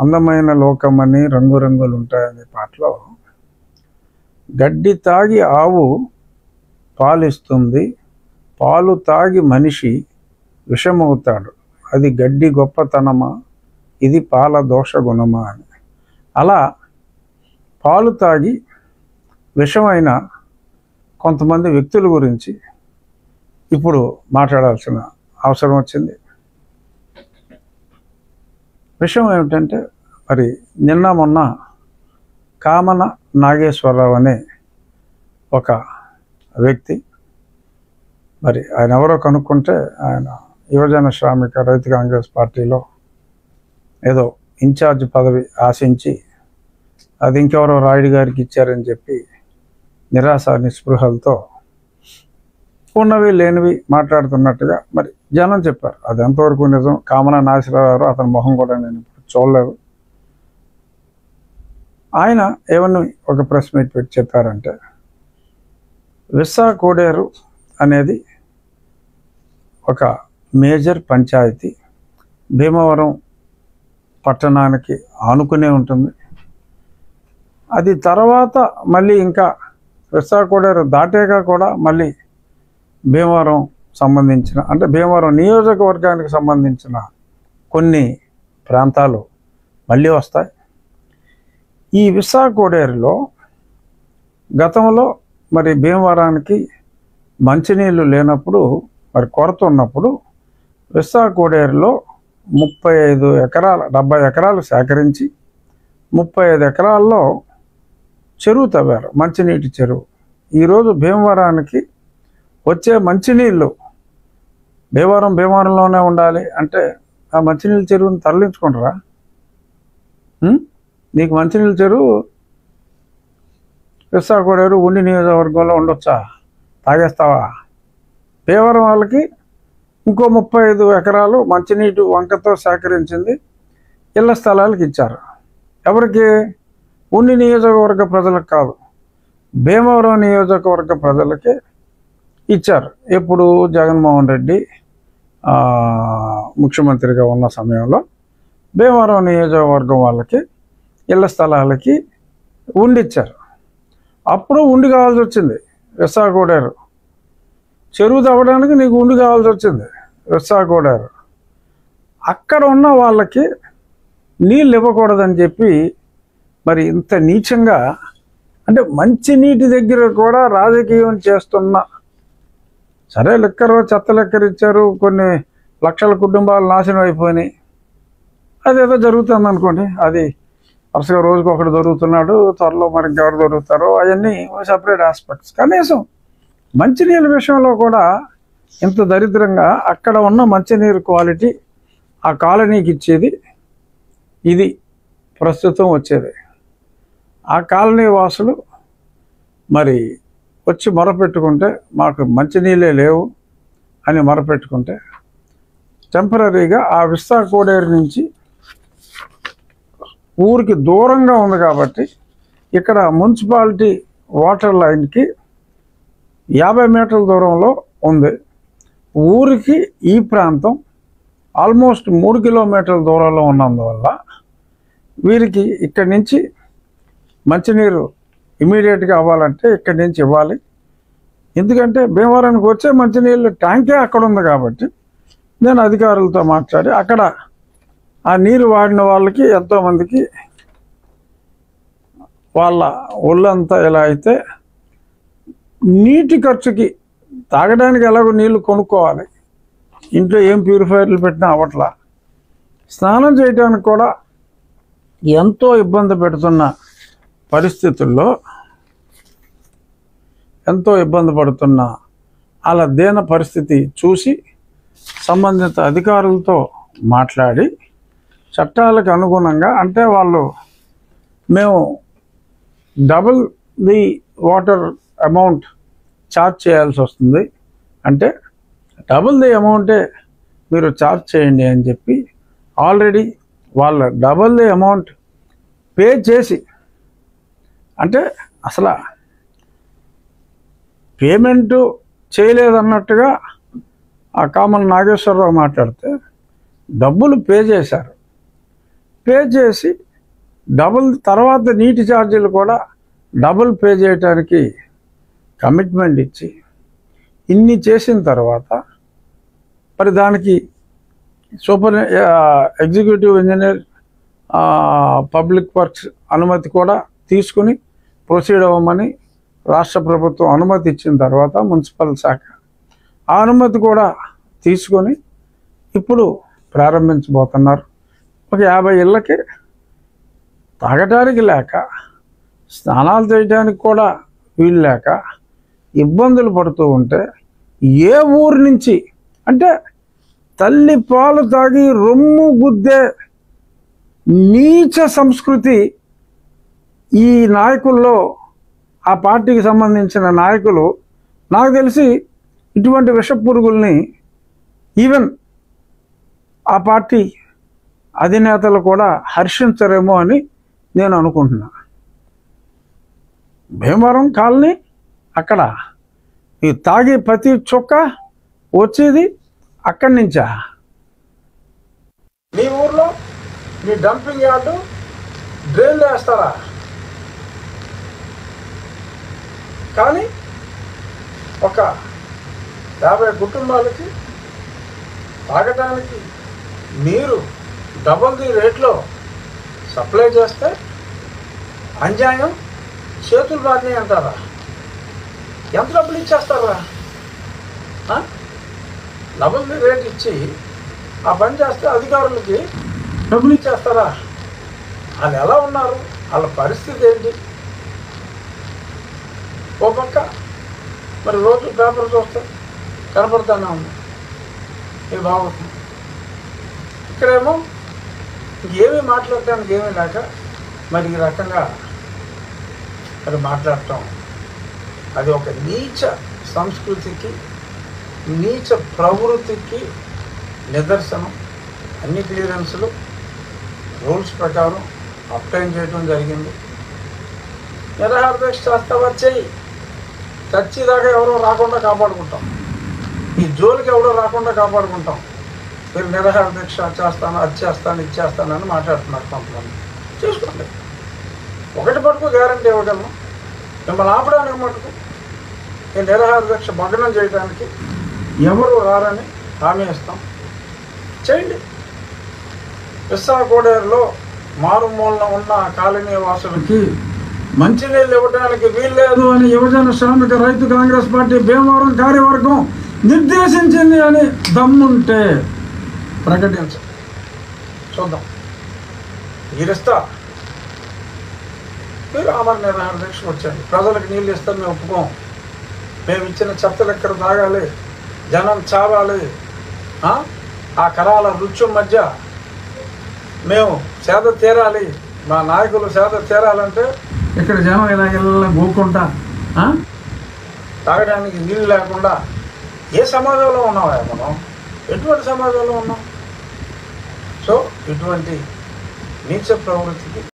అందమైన లోకమని రంగురంగులు ఉంటాయనే పాటలో గడ్డి తాగి ఆవు పాలిస్తుంది, పాలు తాగి మనిషి విషమవుతాడు, అది గడ్డి గొప్పతనమా, ఇది పాల దోష గుణమా అని. అలా పాలు తాగి విషమైన కొంతమంది వ్యక్తుల గురించి ఇప్పుడు మాట్లాడాల్సిన అవసరం వచ్చింది. విషయం ఏమిటంటే, మరి నిన్న మొన్న కామన నాగేశ్వరరావు అనే ఒక వ్యక్తి, మరి ఆయన ఎవరో కనుక్కుంటే ఆయన యువజన శ్రామిక రైతు కాంగ్రెస్ పార్టీలో ఏదో ఇన్ఛార్జ్ పదవి ఆశించి అది ఇంకెవరో రాయుడు గారికి ఇచ్చారని చెప్పి నిరాశ నిస్పృహలతో ఉన్నవి లేనివి మాట్లాడుతున్నట్టుగా మరి జనం చెప్పారు. అది ఎంతవరకు నిజం, కామన నాగేశ్వరరావు అతని మొహం కూడా నేను ఇప్పుడు చూడలేదు. ఆయన ఏమన్నా ఒక ప్రెస్ మీట్ పెట్టి చెప్పారంటే, విస్సా కోడేరు అనేది ఒక మేజర్ పంచాయతీ, భీమవరం పట్టణానికి ఆనుకునే ఉంటుంది. అది తర్వాత మళ్ళీ ఇంకా విస్సా కోడేరు దాటాక కూడా మళ్ళీ భీమవరం సంబంధించిన, అంటే భీమవరం నియోజకవర్గానికి సంబంధించిన కొన్ని ప్రాంతాలు మళ్ళీ వస్తాయి. ఈ విస్సా కోడేరులో గతంలో మరి భీమవరానికి మంచినీళ్ళు లేనప్పుడు, మరి కొరత ఉన్నప్పుడు విస్సా కోడేరులో 35 ఎకరాల 70 ఎకరాలు సేకరించి 35 ఎకరాల్లో చెరువు తవ్వారు, మంచినీటి చెరువు. ఈరోజు భీమవరానికి వచ్చే మంచినీళ్ళు భీమవరంలోనే ఉండాలి అంటే ఆ మంచినీళ్ళ చెరువుని తరలించుకుంటారా? నీకు మంచినీళ్ళ చెరువు విస్సా కోడేరు ఉండి నియోజకవర్గంలో ఉండొచ్చా? తాగేస్తావా? భీమవరం వాళ్ళకి ఇంకో 35 ఎకరాలు మంచినీటి వంకతో సేకరించింది ఇళ్ల స్థలాలకు ఇచ్చారు. ఎవరికి? ఉండి నియోజకవర్గ ప్రజలకు కాదు, భీమవరం నియోజకవర్గ ప్రజలకి ఇచ్చారు. ఎప్పుడు జగన్మోహన్ రెడ్డి ముఖ్యమంత్రిగా ఉన్న సమయంలో భీమవరం నియోజకవర్గం వాళ్ళకి ఇళ్ల స్థలాలకి ఉండిచ్చారు. అప్పుడు ఉండి కావాల్సి వచ్చింది. విస్సా కోడేరు చెరువు తవ్వడానికి నీకు ఉండి కావాల్సి వచ్చింది. విస్సా కోడేరు అక్కడ ఉన్న వాళ్ళకి నీళ్ళు ఇవ్వకూడదని చెప్పి మరి ఇంత నీచంగా, అంటే మంచినీటి దగ్గర కూడా రాజకీయం చేస్తున్న, సరే లెక్కరు చెత్త లెక్కరు ఇచ్చారు, కొన్ని లక్షల కుటుంబాలు నాశనం అయిపోయినాయి, అదేదో జరుగుతుంది అనుకోండి, అది వరుసగా రోజుకి ఒకటి దొరుకుతున్నాడు, త్వరలో మరి ఇంకెవరు దొరుకుతారో అవన్నీ సపరేట్ ఆస్పెక్ట్స్. కనీసం మంచినీళ్ళ విషయంలో కూడా ఇంత దరిద్రంగా అక్కడ ఉన్న మంచినీరు క్వాలిటీ ఆ కాలనీకి ఇచ్చేది ఇది ప్రస్తుతం వచ్చేది. ఆ కాలనీ వాసులు మరి వచ్చి మొరపెట్టుకుంటే మాకు మంచినీళ్ళే లేవు అని మొరపెట్టుకుంటే టెంపరీగా ఆ విస్సా కోడేరు నుంచి ఊరికి దూరంగా ఉంది కాబట్టి ఇక్కడ మున్సిపాలిటీ వాటర్ లైన్కి 50 మీటర్ల దూరంలో ఉంది. ఊరికి ఈ ప్రాంతం ఆల్మోస్ట్ 3 కిలోమీటర్ల దూరంలో ఉన్నందువల్ల వీరికి ఇక్కడి నుంచి మంచినీరు ఇమీడియట్గా అవ్వాలంటే ఇక్కడి నుంచి ఇవ్వాలి. ఎందుకంటే భీమవరానికి వచ్చే మంచినీళ్ళు ట్యాంకే అక్కడ ఉంది కాబట్టి నేను అధికారులతో మాట్లాడి అక్కడ ఆ నీరు వాడిన వాళ్ళకి ఎంతోమందికి వాళ్ళ ఒళ్ళంతా ఎలా అయితే నీటి ఖర్చుకి తాగడానికి ఎలాగో నీళ్లు కొనుక్కోవాలి, ఇంట్లో ఏం ప్యూరిఫైర్లు పెట్టినా అవ్వట్లా, స్నానం చేయడానికి కూడా ఎంతో ఇబ్బంది పెడుతున్న పరిస్థితుల్లో, ఎంతో ఇబ్బంది పడుతున్న అలా దీన పరిస్థితి చూసి సంబంధిత అధికారులతో మాట్లాడి చట్టాలకు అనుగుణంగా, అంటే వాళ్ళు మేము double the water amount charge చేయాల్సి వస్తుంది, అంటే డబుల్ ది అమౌంటే మీరు ఛార్జ్ చేయండి అని చెప్పి ఆల్రెడీ వాళ్ళ డబుల్ ది అమౌంట్ పే చేసి, అంటే అసలు పేమెంటు చేయలేదన్నట్టుగా ఆ కామన్ నాగేశ్వరరావు మాట్లాడితే డబ్బులు పే చేశారు. పే చేసి డబుల్ తర్వాత నీటి ఛార్జీలు కూడా డబుల్ పే చేయడానికి కమిట్మెంట్ ఇచ్చి ఇన్ని చేసిన తర్వాత మరి దానికి ఎగ్జిక్యూటివ్ ఇంజనీర్ పబ్లిక్ వర్క్స్ అనుమతి కూడా తీసుకుని ప్రొసీడ్ అవ్వమని రాష్ట్ర ప్రభుత్వం అనుమతి ఇచ్చిన తర్వాత మున్సిపల్ శాఖ ఆ అనుమతి కూడా తీసుకొని ఇప్పుడు ప్రారంభించబోతున్నారు. ఒక 50 ఇళ్ళకి తాగటానికి లేక స్నానాలు చేయడానికి కూడా వీలు లేక ఇబ్బందులు పడుతూ ఉంటే ఏ ఊరు నుంచి అంటే తల్లి పాలు తాగి రొమ్ము గుద్దే నీచ సంస్కృతి ఈ నాయకుల్లో ఆ పార్టీకి సంబంధించిన నాయకులు నాకు తెలిసి ఇటువంటి విష పురుగుల్ని ఈవెన్ ఆ పార్టీ అధినేతలు కూడా హర్షించరేమో అని నేను అనుకుంటున్నా. భీమవరం కాలనీ అక్కడ ఈ తాగే ప్రతి చుక్క వచ్చేది అక్కడి నుంచా? మీ ఊర్లో మీ డంపింగ్ యార్డు డ్రైన్లు వేస్తారా? కానీ ఒక 50 కుటుంబాలకి తాగడానికి నీరు డబుల్ ది రేట్లో సప్లై చేస్తే అన్యాయం, చేతులు బాగానే అంటారా? ఎంత డబ్బులు ఇచ్చేస్తారా? డబుల్ ది రేట్ ఇచ్చి ఆ పని చేస్తే అధికారులకి డబ్బులు ఇచ్చేస్తారా? వాళ్ళు ఎలా ఉన్నారు? వాళ్ళ పరిస్థితి ఏంటి? ఓ పక్క మరి రోజు పేపర్ చూస్తే కనపడతానే ఉంది ఇది బాగుంటుంది. ఇక్కడేమో ఏమీ మాట్లాడటానికి ఏమీ లేక మరి ఈ రకంగా మరి మాట్లాడటం అది ఒక నీచ సంస్కృతికి, నీచ ప్రవృత్తికి నిదర్శనం. అన్ని క్లియరెన్సులు రూల్స్ ప్రకారం అప్టైన్ చేయడం జరిగింది. నిరాహార దీక్ష చేస్తావా చెయ్యి, చచ్చేదాకా ఎవరో రాకుండా కాపాడుకుంటాం, ఈ జోలికి ఎవరో రాకుండా కాపాడుకుంటాం. మీరు నిరాహార దీక్ష చేస్తాను, అది చేస్తాను, ఇది చేస్తానని మాట్లాడుతున్నారు కొంతమంది. చూసుకోండి, ఒకటి పట్టుకు గ్యారంటీ ఇవ్వగలను, మిమ్మల్ని ఆపడానికి మటుకు ఈ నిరాహార దీక్ష భగ్నం చేయడానికి ఎవరు రారని హామీ ఇస్తాం. చేయండి. విశాఖోడేరులో మారుమూలన ఉన్న కాలనీ వాసులకి మంచినీళ్ళు ఇవ్వడానికి వీల్లేదు అని యువజన శ్రామిక రైతు కాంగ్రెస్ పార్టీ భీమవరం కార్యవర్గం నిర్దేశించింది అని దమ్ముంటే ప్రకటించు, చూద్దాం. మీరిస్తా, మీరు ఆమరణ నిరాహార దీక్షకు వచ్చండి. ప్రజలకు నీళ్ళు ఇస్తాం, మేము ఒప్పుకోం. మేము ఇచ్చిన చెత్తలు ఎక్కడ తాగాలి, జనం చావాలి, ఆ కరాల రుచి మధ్య మేము సేద తీరాలి, మా నాయకులు సేద తీరాలంటే ఇక్కడ జనం ఇలా ఇలా గోకుంటా తాగడానికి నీళ్ళు లేకుండా ఏ సమాజంలో ఉన్నావా మనం? ఎటువంటి సమాజంలో ఉన్నాం? సో ఇటువంటి నీచ ప్రవృత్తికి